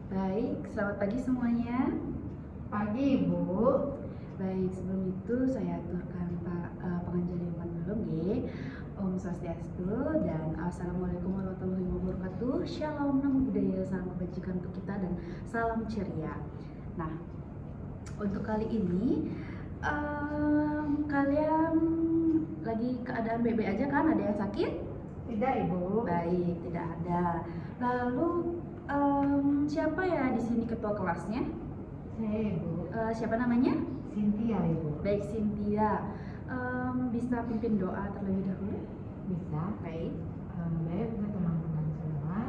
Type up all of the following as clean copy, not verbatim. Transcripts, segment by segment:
Baik, selamat pagi semuanya. Pagi, Ibu. Baik, sebelum itu saya aturkan pengajian Jumat dulu nggih. Om Swastiastu dan Assalamualaikum warahmatullahi wabarakatuh. Shalom, namo buddhaya, salam kebajikan untuk kita dan salam ceria. Nah, untuk kali ini kalian lagi keadaan baik-baik aja kan? Ada yang sakit? Tidak, Ibu. Baik, tidak ada. Lalu siapa ya di sini ketua kelasnya? Saya, Ibu. Siapa namanya? Cynthia, Ibu. Baik, Cynthia. Bisa pimpin doa terlebih dahulu? Bisa. Baik. Baik untuk teman-teman semua.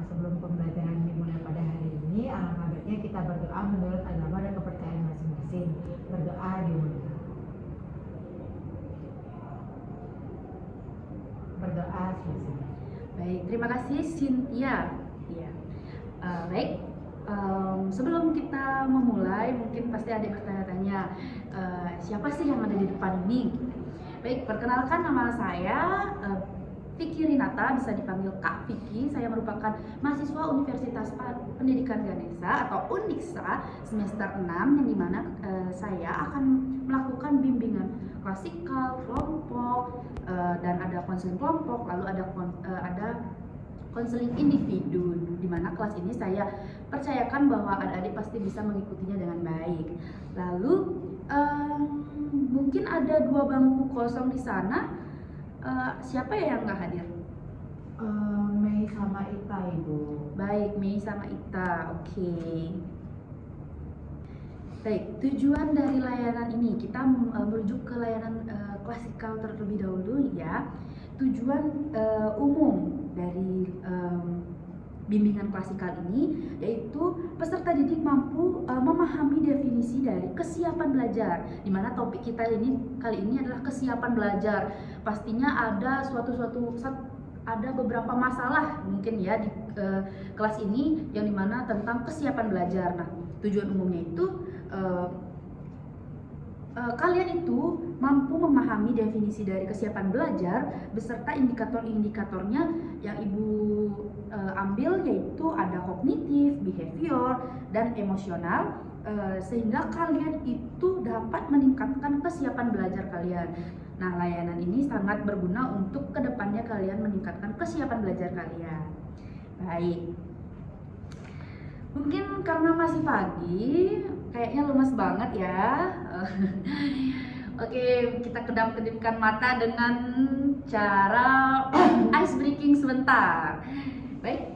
Sebelum pembelajaran dimulai pada hari ini, alangkah baiknya kita berdoa menurut agama dan kepercayaan masing-masing. Berdoa dimulai. Berdoa selesai. Baik, terima kasih Cynthia. Iya. Baik. Sebelum kita memulai, mungkin pasti ada yang bertanya-tanya, siapa sih yang ada di depan ini? Baik, perkenalkan nama saya Vicky Rinata, bisa dipanggil Kak Vicky. Saya merupakan mahasiswa Universitas Pendidikan Ganesha atau UNIKSA semester 6, yang dimana saya akan melakukan bimbingan klasikal, kelompok, dan ada konseling kelompok, lalu ada konseling individu, di mana kelas ini saya percayakan bahwa adik-adik pasti bisa mengikutinya dengan baik. Lalu mungkin ada 2 bangku kosong di sana. Siapa ya yang nggak hadir? Mei sama Ita, Ibu. Baik, Mei sama Ita. Oke. Baik, tujuan dari layanan ini kita merujuk ke layanan klasikal terlebih dahulu ya. Tujuan umum dari bimbingan klasikal ini yaitu peserta didik mampu memahami definisi dari kesiapan belajar, di mana topik kita kali ini adalah kesiapan belajar. Pastinya ada ada beberapa masalah mungkin ya di kelas ini yang dimana tentang kesiapan belajar. Nah, tujuan umumnya itu kalian itu mampu memahami definisi dari kesiapan belajar beserta indikator-indikatornya yang Ibu ambil, yaitu ada kognitif, behavior, dan emosional, sehingga kalian itu dapat meningkatkan kesiapan belajar kalian. Nah, layanan ini sangat berguna untuk kedepannya kalian meningkatkan kesiapan belajar kalian. Baik, mungkin karena masih pagi, kayaknya lemas banget ya. Oke, kita kedap-kedipkan mata dengan cara ice breaking sebentar. Baik,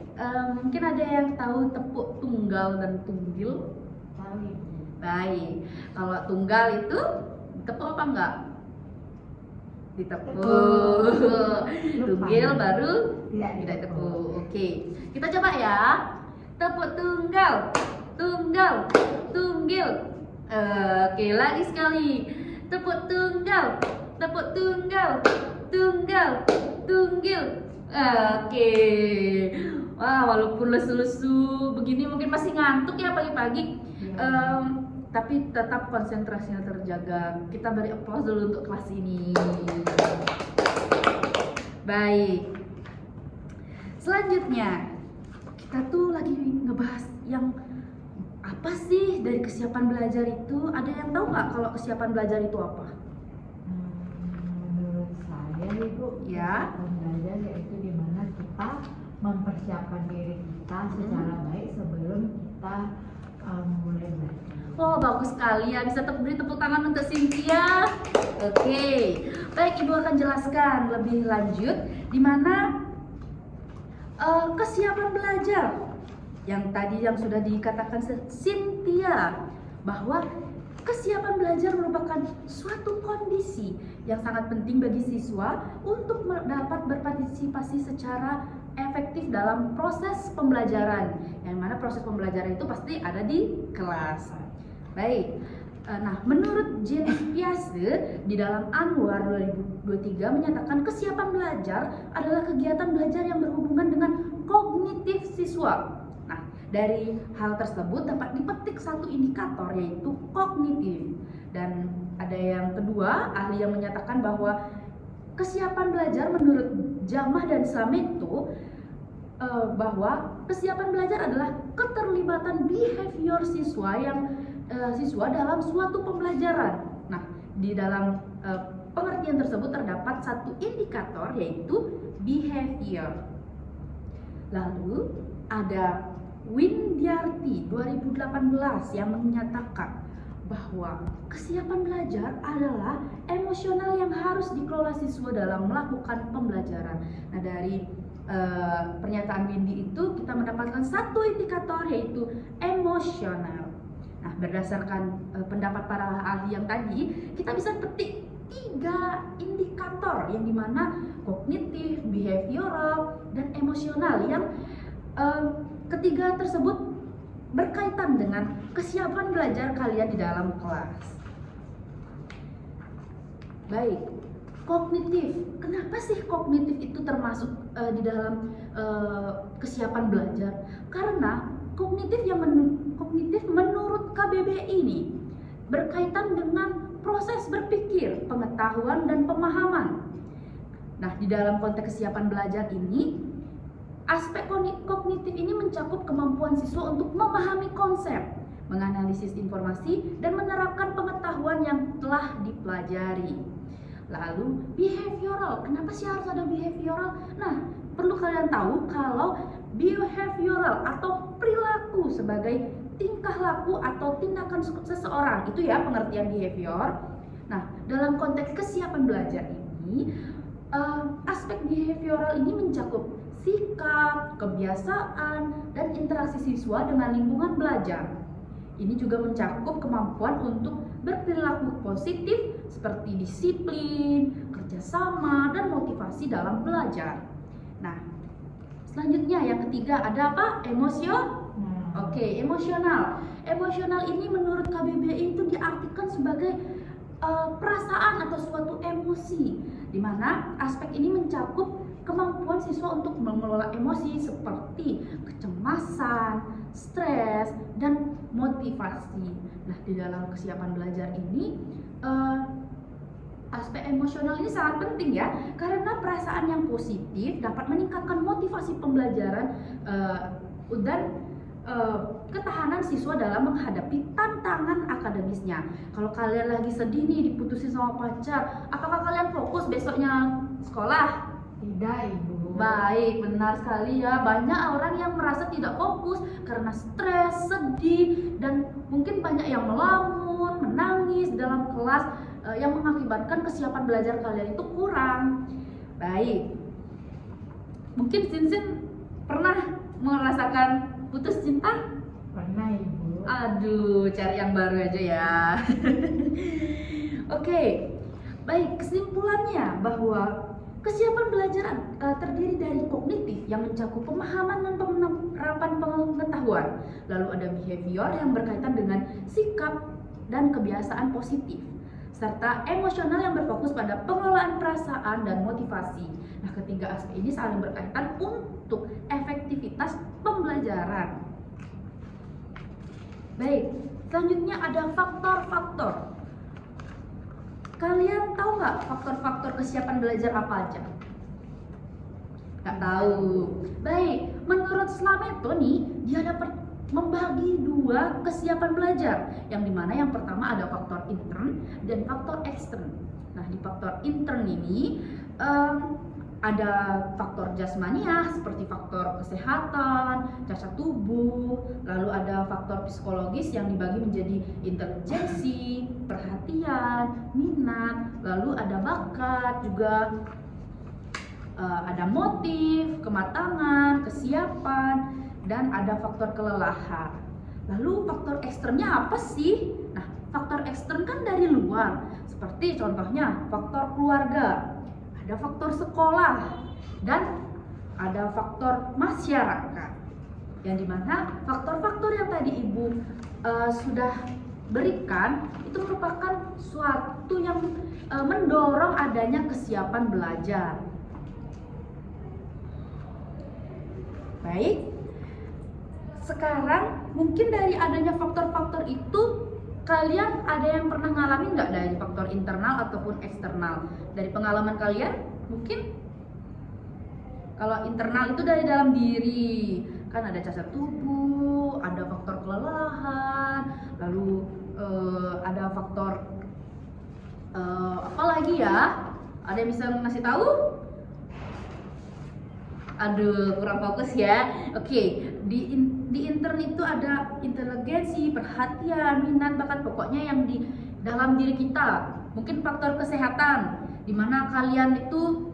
mungkin ada yang tahu tepuk tunggal dan tunggil? Tahu, Ibu. Baik, kalau tunggal itu tepuk apa enggak? Ditepuk. Tunggil baru tidak tepuk. Oke, kita coba ya. Tepuk tunggal, tunggal, tunggil. Oke, lagi sekali. Tepuk tunggal, tepuk tunggal, tunggal, tunggil. Oke. Wah, walaupun lesu-lesu begini mungkin masih ngantuk ya pagi-pagi. Tapi tetap konsentrasinya terjaga. Kita beri aplaus dulu untuk kelas ini. Baik. Selanjutnya, kita tuh lagi ngebahas yang apa sih dari kesiapan belajar itu? Ada yang tahu nggak kalau kesiapan belajar itu apa? Menurut saya, Ibu, Ya. kesiapan belajar yaitu di mana kita mempersiapkan diri kita secara baik sebelum kita mulai belajar. Oh, bagus sekali ya. Bisa beri tepuk tangan untuk Cynthia. Oke. Baik, Ibu akan jelaskan lebih lanjut di mana kesiapan belajar yang tadi yang sudah dikatakan Cynthia, bahwa kesiapan belajar merupakan suatu kondisi yang sangat penting bagi siswa untuk dapat berpartisipasi secara efektif dalam proses pembelajaran, yang mana proses pembelajaran itu pasti ada di kelas. Baik, nah menurut Jean Piaget di dalam Anwar 2023 menyatakan kesiapan belajar adalah kegiatan belajar yang berhubungan dengan kognitif siswa. Nah, dari hal tersebut dapat dipetik satu indikator, yaitu kognitif. Dan ada yang kedua, ahli yang menyatakan bahwa kesiapan belajar menurut Jamah dan Sameto bahwa kesiapan belajar adalah keterlibatan keterlibatan behavior siswa dalam suatu pembelajaran. Nah, di dalam pengertian tersebut terdapat satu indikator yaitu behavior. Lalu ada Windyarti 2018 yang menyatakan bahwa kesiapan belajar adalah emosional yang harus dikelola siswa dalam melakukan pembelajaran. Nah, dari pernyataan Windy itu kita mendapatkan satu indikator yaitu emosional. Nah, berdasarkan pendapat para ahli yang tadi, kita bisa petik 3 indikator yang dimana kognitif, behavioral, dan emosional yang ketiga tersebut berkaitan dengan kesiapan belajar kalian di dalam kelas. Baik, kognitif. Kenapa sih kognitif itu termasuk di dalam kesiapan belajar? Karena kognitif menurut KBBI ini berkaitan dengan proses berpikir, pengetahuan, dan pemahaman. Nah, di dalam konteks kesiapan belajar ini, aspek kognitif ini mencakup kemampuan siswa untuk memahami konsep, menganalisis informasi, dan menerapkan pengetahuan yang telah dipelajari. Lalu behavioral, kenapa sih harus ada behavioral? Nah, perlu kalian tahu kalau behavioral atau perilaku sebagai tingkah laku atau tindakan seseorang, itu ya pengertian behavior. Nah, dalam konteks kesiapan belajar ini, aspek behavioral ini mencakup sikap, kebiasaan, dan interaksi siswa dengan lingkungan belajar. Ini juga mencakup kemampuan untuk berperilaku positif seperti disiplin, kerjasama, dan motivasi dalam belajar. Nah, selanjutnya yang ketiga ada apa? Oke, emosional. Emosional ini menurut KBBI itu diartikan sebagai perasaan atau suatu emosi, di mana aspek ini mencakup kemampuan siswa untuk mengelola emosi seperti kecemasan, stres, dan motivasi. Nah, di dalam kesiapan belajar ini aspek emosional ini sangat penting ya, karena perasaan yang positif dapat meningkatkan motivasi pembelajaran dan ketahanan siswa dalam menghadapi tantangan akademisnya. Kalau kalian lagi sedih nih diputusin sama pacar, apakah kalian fokus besoknya sekolah? Tidak, Ibu. Baik, benar sekali ya. Banyak orang yang merasa tidak fokus karena stres, sedih, dan mungkin banyak yang melamun, menangis dalam kelas yang mengakibatkan kesiapan belajar kalian itu kurang. Baik, mungkin Sinsin pernah merasakan putus cinta? Pernah, Ibu. Aduh, cari yang baru aja ya. Oke, baik, kesimpulannya bahwa kesiapan belajar terdiri dari kognitif yang mencakup pemahaman dan penerapan pengetahuan. Lalu ada behavior yang berkaitan dengan sikap dan kebiasaan positif, serta emosional yang berfokus pada pengelolaan perasaan dan motivasi. Nah, ketiga aspek ini saling berkaitan untuk efektivitas pembelajaran. Baik, selanjutnya ada faktor-faktor. Kalian tahu nggak faktor-faktor kesiapan belajar apa aja? Nggak tahu. Baik, menurut Slameto nih, dia dapat membagi 2 kesiapan belajar, yang dimana yang pertama ada faktor intern dan faktor ekstern. Nah, di faktor intern ini ada faktor jasmaniah seperti faktor kesehatan, cacat tubuh, lalu ada faktor psikologis yang dibagi menjadi intelijensi, perhatian, minat, lalu ada bakat juga, ada motif, kematangan, kesiapan, dan ada faktor kelelahan. Lalu faktor eksternnya apa sih? Nah, faktor ekstern kan dari luar, seperti contohnya faktor keluarga, ada faktor sekolah, dan ada faktor masyarakat. Yang dimana faktor-faktor yang tadi Ibu sudah berikan itu merupakan suatu yang mendorong adanya kesiapan belajar. Baik, sekarang mungkin dari adanya faktor-faktor itu, kalian ada yang pernah ngalamin nggak dari faktor internal ataupun eksternal? Dari pengalaman kalian, mungkin kalau internal itu dari dalam diri, kan ada cacat tubuh, ada faktor iya? Ada yang bisa ngasih tahu? Aduh, kurang fokus ya. Oke, di intern itu ada inteligensi, perhatian, minat, bakat, pokoknya yang di dalam diri kita. Mungkin faktor kesehatan, dimana kalian itu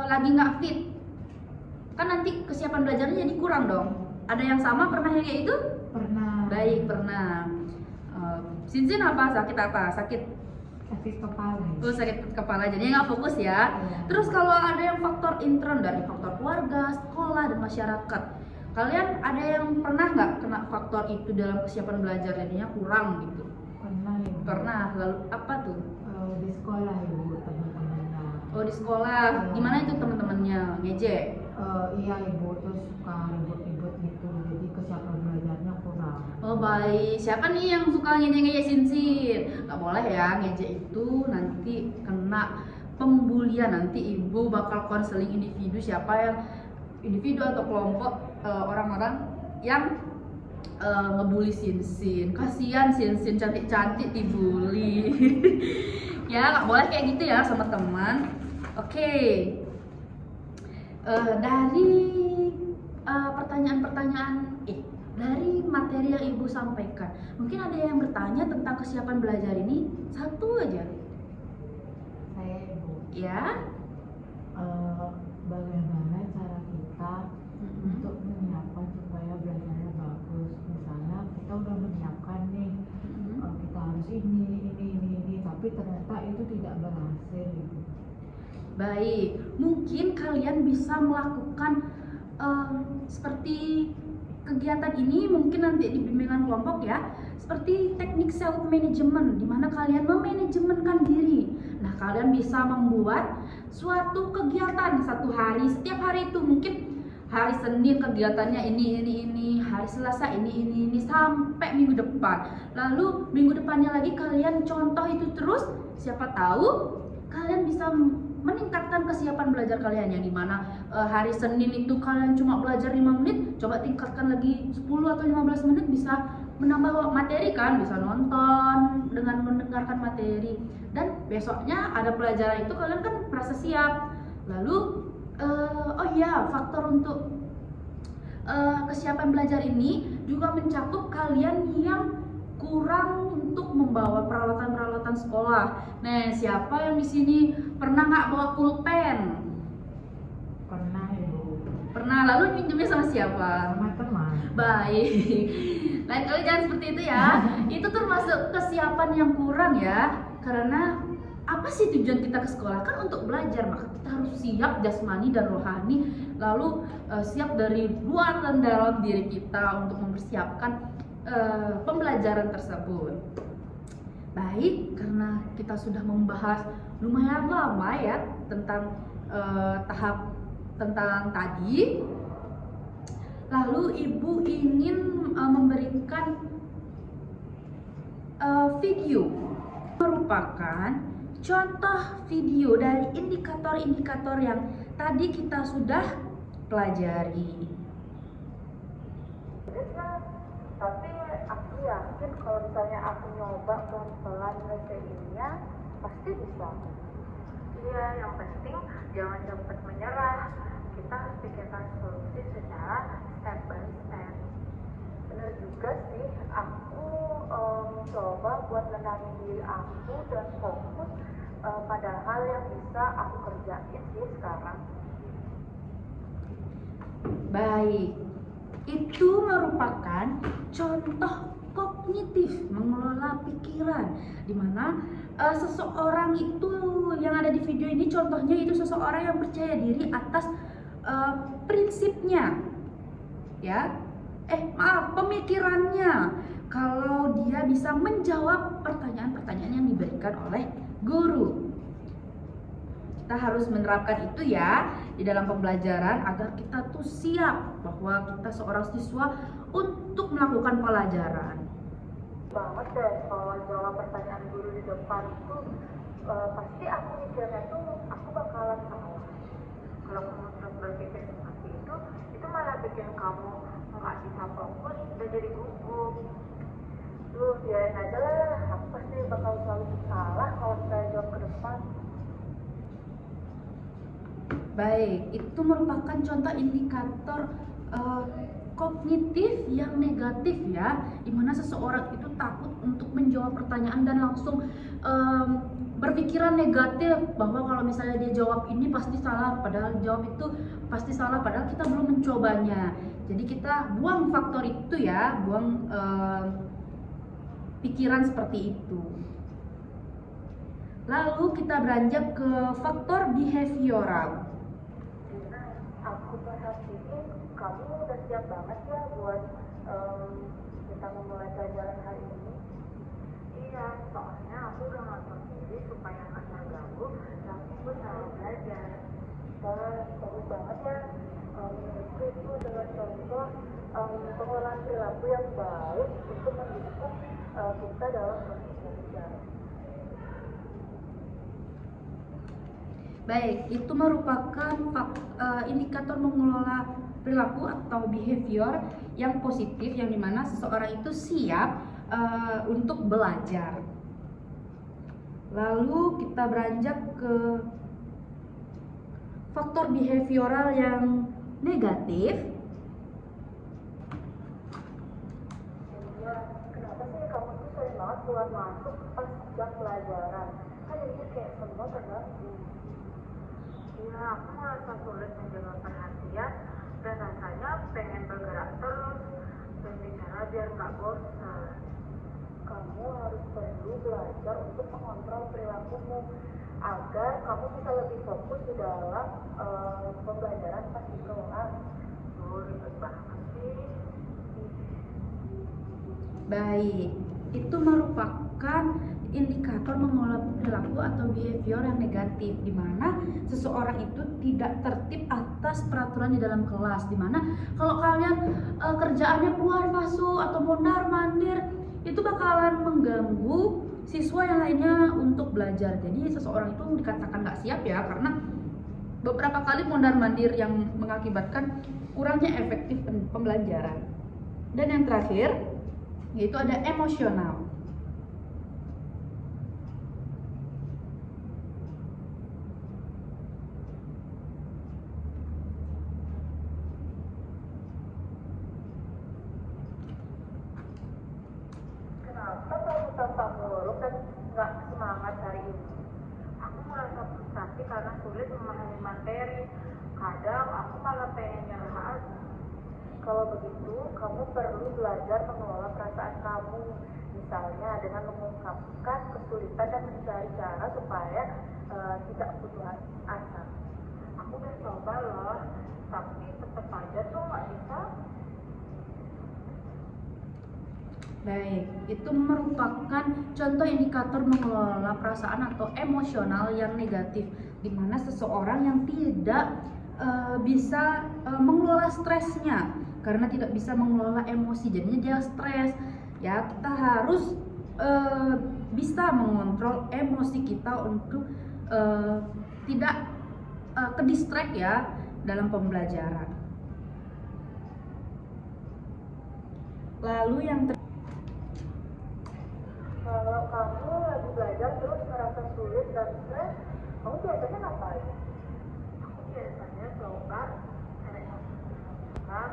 lagi nggak fit, kan nanti kesiapan belajarnya jadi kurang dong. Ada yang sama pernah yang kayak itu? Pernah. Baik, pernah. Sinsin apa? Sakit apa? Sakit kepala. Oh, sakit kepala, jadi nggak fokus ya. Iya. Terus kalau ada yang faktor intern dari faktor keluarga, sekolah, dan masyarakat, kalian ada yang pernah nggak kena faktor itu dalam kesiapan belajar jadinya kurang gitu? Pernah Ibu. Pernah. Lalu apa tuh? Di sekolah Ibu, teman-temannya. Oh, di sekolah. Gimana itu teman-temannya? Ngejek? Iya Ibu, terus suka ribut-ribut gitu, jadi kesiapan belajarnya kurang. Oh baik, siapa nih yang suka ngejek-ngejek Sinsin? Gak boleh ya, ngejek itu nanti kena pembulian. Nanti ibu bakal konseling individu, siapa yang individu atau kelompok orang-orang yang ngebully Sinsin. Kasihan Sinsin cantik-cantik dibully. Ya gak boleh kayak gitu ya sama teman. Oke. Dari pertanyaan-pertanyaan dari materi yang ibu sampaikan, mungkin ada yang bertanya tentang kesiapan belajar ini. Satu aja. Saya Ibu, Ya. bagaimana cara kita untuk menyiapkan supaya belajarnya bagus? Misalnya kita udah menyiapkan nih, kita harus ini, tapi ternyata itu tidak berhasil gitu. Baik, mungkin kalian bisa melakukan seperti kegiatan ini, mungkin nanti di bimbingan kelompok ya, seperti teknik self management, di mana kalian memanajemenkan diri. Nah, kalian bisa membuat suatu kegiatan satu hari, setiap hari itu mungkin hari Senin kegiatannya ini, hari Selasa ini, sampai minggu depan. Lalu minggu depannya lagi kalian contoh itu terus, siapa tahu kalian bisa meningkatkan kesiapan belajar kalian, yang dimana hari Senin itu kalian cuma belajar 5 menit, coba tingkatkan lagi 10 atau 15 menit, bisa menambah materi kan, bisa nonton dengan mendengarkan materi, dan besoknya ada pelajaran itu kalian kan merasa siap. Lalu oh iya, faktor untuk kesiapan belajar ini juga mencakup kalian yang kurang untuk membawa peralatan-peralatan sekolah. Nah, siapa yang di sini pernah nggak bawa pulpen? Pernah Ibu. Pernah. Lalu minjemnya sama siapa? Sama teman. Baik. Lain kali jangan seperti itu ya. Itu termasuk kesiapan yang kurang ya. Karena apa sih tujuan kita ke sekolah? Kan untuk belajar, maka kita harus siap jasmani dan rohani. Lalu siap dari luar dan dalam diri kita untuk mempersiapkan pembelajaran tersebut. Baik, karena kita sudah membahas lumayan lama ya tentang tahap tentang tadi, lalu ibu ingin memberikan video merupakan contoh video dari indikator-indikator yang tadi kita sudah pelajari. Tapi aku yakin kalau misalnya aku nyoba pelan-pelan nyelesainnya pasti bisa. Iya, yang penting jangan cepat menyerah. Kita harus pikirkan solusi secara step by step. Benar juga sih, aku coba buat nenangin diri aku dan fokus pada hal yang bisa aku kerjain sih sekarang. Baik, itu merupakan contoh kognitif mengelola pikiran, di mana seseorang itu yang ada di video ini contohnya itu seseorang yang percaya diri atas prinsipnya, ya. Pemikirannya, kalau dia bisa menjawab pertanyaan-pertanyaan yang diberikan oleh guru. Kita harus menerapkan itu ya di dalam pembelajaran agar kita tuh siap bahwa kita seorang siswa untuk melakukan pelajaran. Banget deh kalau jawab pertanyaan guru di depan tuh pasti aku mikirnya tuh aku bakalan salah. Kalau kamu terus berpikir seperti itu malah bikin kamu nggak bisa fokus dan jadi gugup. Biarin aja lah, aku pasti bakal selalu salah kalau saya jawab ke depan. Baik, itu merupakan contoh indikator kognitif yang negatif ya, dimana seseorang itu takut untuk menjawab pertanyaan dan langsung berpikiran negatif bahwa kalau misalnya dia jawab ini pasti salah, padahal jawab itu pasti salah, padahal kita belum mencobanya. Jadi kita buang faktor itu ya, buang pikiran seperti itu. Lalu kita beranjak ke faktor behavioral. Aku perhatiin kamu udah siap banget ya buat kita memulai pelajaran hari ini. Iya, soalnya aku udah ngatur diri supaya nggak terganggu dan aku berusaha belajar. Bagus banget ya. Menurutku itu adalah contoh pengolahan perilaku yang baik untuk mendukung kita dalam proses belajar. Baik, itu merupakan indikator mengelola perilaku atau behavior yang positif, yang dimana seseorang itu siap untuk belajar. Lalu kita beranjak ke faktor behavioral yang negatif. Ya, kenapa sih kamu tuh sering banget keluar masuk pas jam pelajaran? Kan ini kayak semua terganggu. Iya, aku merasa sulit menjaga perhatian dan rasanya pengen bergerak terus dan bicara biar nggak bosan. Kamu harus perlu belajar untuk mengontrol perilakumu agar kamu bisa lebih fokus di dalam pembelajaran pas di kelas. Oh, ribet banget sih. Baik, itu merupakan indikator mengelola perilaku atau behavior yang negatif, di mana seseorang itu tidak tertib atas peraturan di dalam kelas, di mana kalau kalian kerjaannya keluar masuk atau mondar mandir, itu bakalan mengganggu siswa yang lainnya untuk belajar. Jadi seseorang itu dikatakan nggak siap ya, karena beberapa kali mondar mandir yang mengakibatkan kurangnya efektif pembelajaran. Dan yang terakhir yaitu ada emosional. Kenapa kamu tampak murung dan nggak semangat hari ini? Aku merasa frustasi karena sulit memahami materi. Kadang aku malah pengen nyerah aja. Kalau begitu, kamu perlu belajar mengelola perasaan kamu. Misalnya dengan mengungkapkan kesulitan dan mencari cara supaya tidak putus asa. Aku udah coba loh, tapi tetap aja tuh nggak bisa. Baik, itu merupakan contoh indikator mengelola perasaan atau emosional yang negatif, di mana seseorang yang tidak bisa mengelola stresnya karena tidak bisa mengelola emosi, jadinya dia stres. Ya, kita harus bisa mengontrol emosi kita untuk tidak ke distract ya dalam pembelajaran. Lalu yang Kalau kamu lagi belajar terus merasa sulit dan stres, kamu biasanya ngapain? Aku biasanya coba cari makan,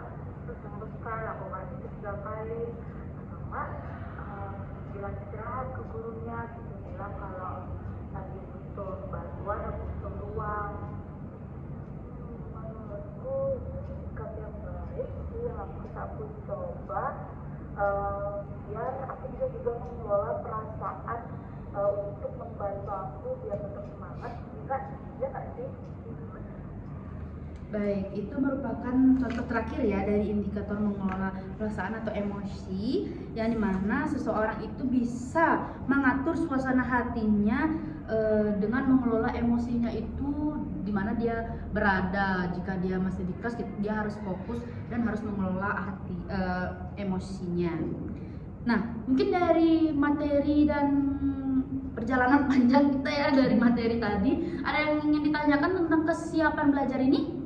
terus hembuskan aku kasih 3 kali, sama bilang istirahat ke gurunya, gitu bilang kalau lagi butuh bantuan atau butuh ruang. Menurutku sikap yang baik sih yang aku coba. Biar aku bisa juga mengelola perasaan untuk membantu aku biar tetap semangat, enggak sih? baik, itu merupakan contoh terakhir ya dari indikator mengelola perasaan atau emosi, yang dimana seseorang itu bisa mengatur suasana hatinya dengan mengelola emosinya itu di mana dia berada. Jika dia masih di kelas, dia harus fokus dan harus mengelola emosinya. Nah, mungkin dari materi dan perjalanan panjang kita ya dari materi tadi, ada yang ingin ditanyakan tentang kesiapan belajar ini?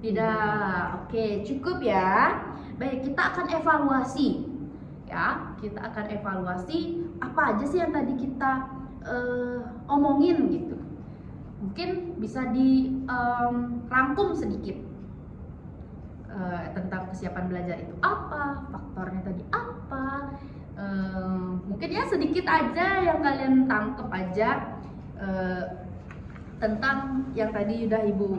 Tidak. Oke, cukup ya. Baik, kita akan evaluasi. Ya, kita akan evaluasi apa aja sih yang tadi kita omongin gitu. Mungkin bisa dirangkum sedikit tentang kesiapan belajar itu apa, faktornya tadi apa. Mungkin ya sedikit aja yang kalian tangkep aja tentang yang tadi udah Ibu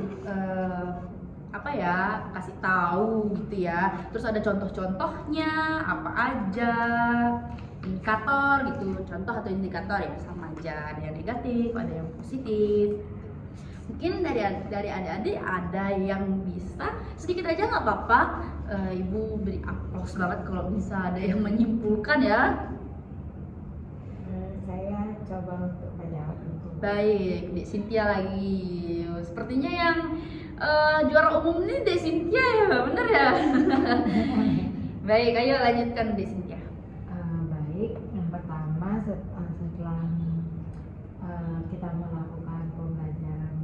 kasih tahu gitu ya. Terus ada contoh-contohnya apa aja, indikator gitu, contoh atau indikator ya sama aja, ada yang negatif, ada yang positif. Mungkin dari adik-adik ada yang bisa sedikit aja nggak apa-apa. Ibu beri aplaus banget kalau bisa ada yang menyimpulkan ya. Saya coba untuk menjawab itu. Baik, Dek Cynthia lagi. Sepertinya yang juara umum ini Dek Cynthia ya, bener ya? Baik, ayo lanjutkan Dek Cynthia. Baik, yang pertama setelah kita melakukan pembelajaran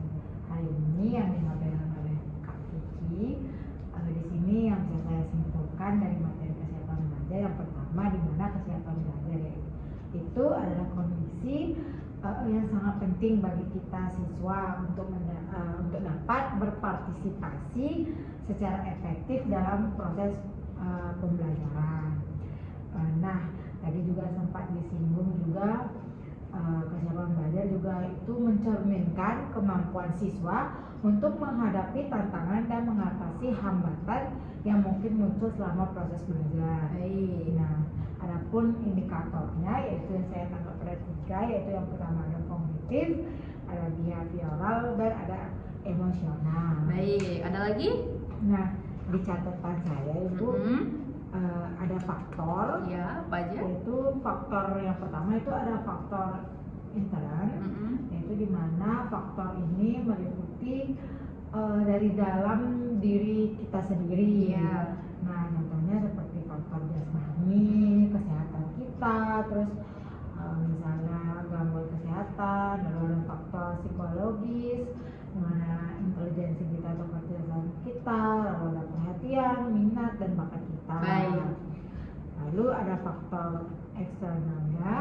hari ini yang disampaikan oleh Kak Kiki, di sini yang bisa saya simpulkan dari materi kesiapan belajar yang pertama, di mana kesiapan belajar itu adalah kondisi yang sangat penting bagi kita siswa untuk dapat berpartisipasi secara efektif dalam proses pembelajaran. Nah, tadi juga sempat disinggung juga kesiapan belajar juga itu mencerminkan kemampuan siswa untuk menghadapi tantangan dan mengatasi hambatan yang mungkin muncul selama proses belajar. Baik. Nah, adapun indikatornya yaitu yang saya tangkap ada 3, yaitu yang pertama ada kognitif, ada behavioral, dan ada emosional. Baik, ada lagi? Nah, di catatan saya itu ada faktor, Ya, apa aja? yaitu faktor yang pertama itu ada faktor intern, yaitu di mana faktor ini meliputi dari dalam diri kita sendiri. Iya. Nah, contohnya seperti faktor jasmani, kesehatan kita, terus misalnya gangguan kesehatan, lalu ada faktor psikologis, mana intelijensi kita atau kecerdasan kita, lalu ada perhatian, minat, dan bakat kita. Baik. Lalu ada faktor eksternalnya,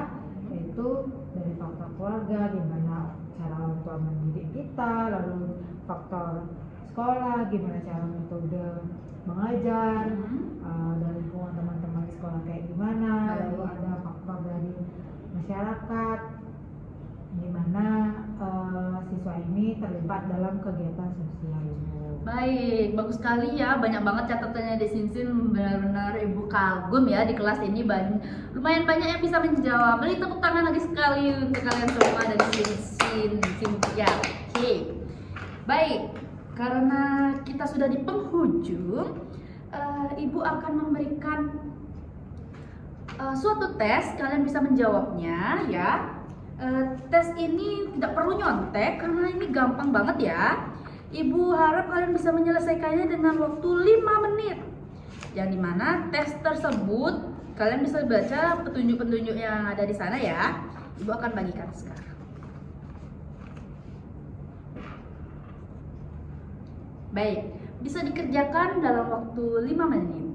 yaitu dari faktor keluarga, gimana cara orang tua mendidik kita, lalu faktor sekolah, gimana cara metode mengajar, dari lingkungan teman-teman di sekolah kayak gimana, lalu ada faktor dari masyarakat, gimana siswa ini terlibat dalam kegiatan sosial. Baik, bagus sekali ya, banyak banget catatannya di Sinsin, benar-benar Ibu kagum ya di kelas ini, lumayan banyak yang bisa menjawab. Beri tepuk tangan lagi sekali untuk kalian semua dari Cynthia. Oke. Baik, karena kita sudah di penghujung, Ibu akan memberikan suatu tes, kalian bisa menjawabnya ya. Tes ini tidak perlu nyontek karena ini gampang banget ya. Ibu harap kalian bisa menyelesaikannya dengan waktu 5 menit. Yang dimana tes tersebut kalian bisa baca petunjuk-petunjuk yang ada di sana ya. Ibu akan bagikan sekarang. Baik, bisa dikerjakan dalam waktu 5 menit.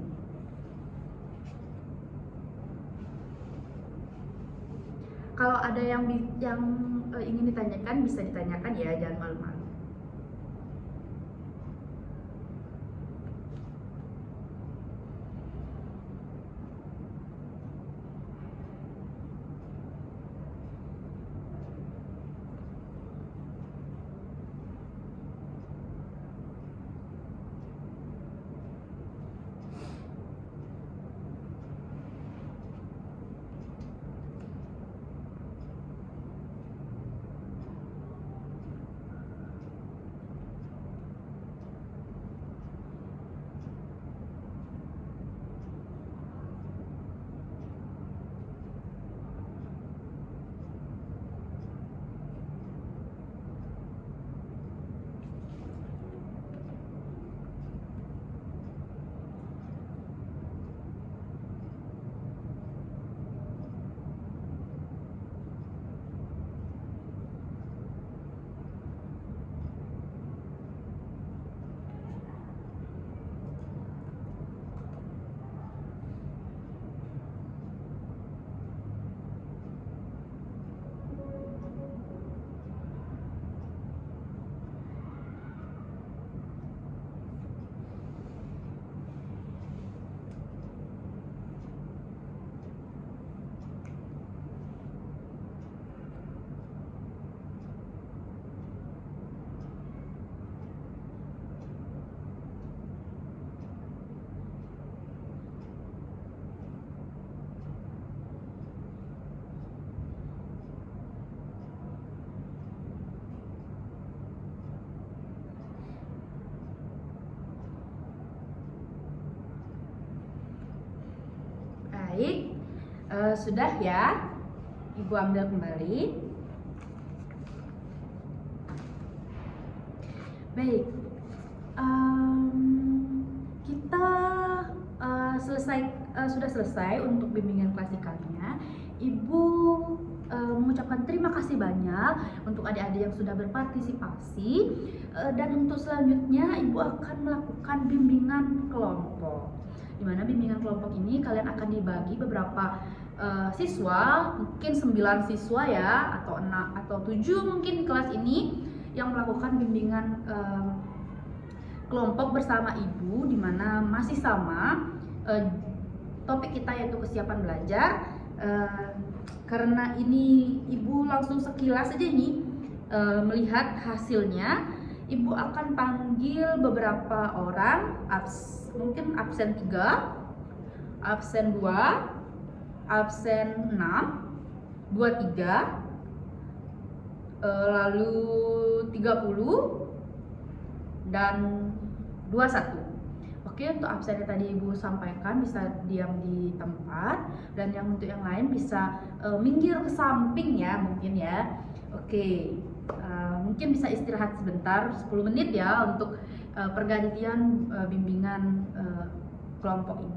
Kalau ada yang ingin ditanyakan bisa ditanyakan ya, jangan malu-malu. Baik, sudah ya. Ibu ambil kembali. Baik, kita sudah selesai untuk bimbingan klasikalnya. Ibu mengucapkan terima kasih banyak untuk adik-adik yang sudah berpartisipasi, dan untuk selanjutnya Ibu akan melakukan bimbingan kelompok. Di mana bimbingan kelompok ini kalian akan dibagi beberapa siswa, mungkin 9 siswa ya, atau 6 atau 7 mungkin di kelas ini yang melakukan bimbingan kelompok bersama Ibu, di mana masih sama topik kita yaitu kesiapan belajar. Karena ini Ibu langsung sekilas saja ini melihat hasilnya, Ibu akan panggil beberapa orang, mungkin absen 3, absen 2, absen 6, 23, lalu 30 dan 21. Oke, untuk absennya tadi Ibu sampaikan bisa diam di tempat, dan yang untuk yang lain bisa minggir ke samping ya, mungkin ya. Oke, mungkin bisa istirahat sebentar 10 menit ya untuk pergantian bimbingan kelompok ini.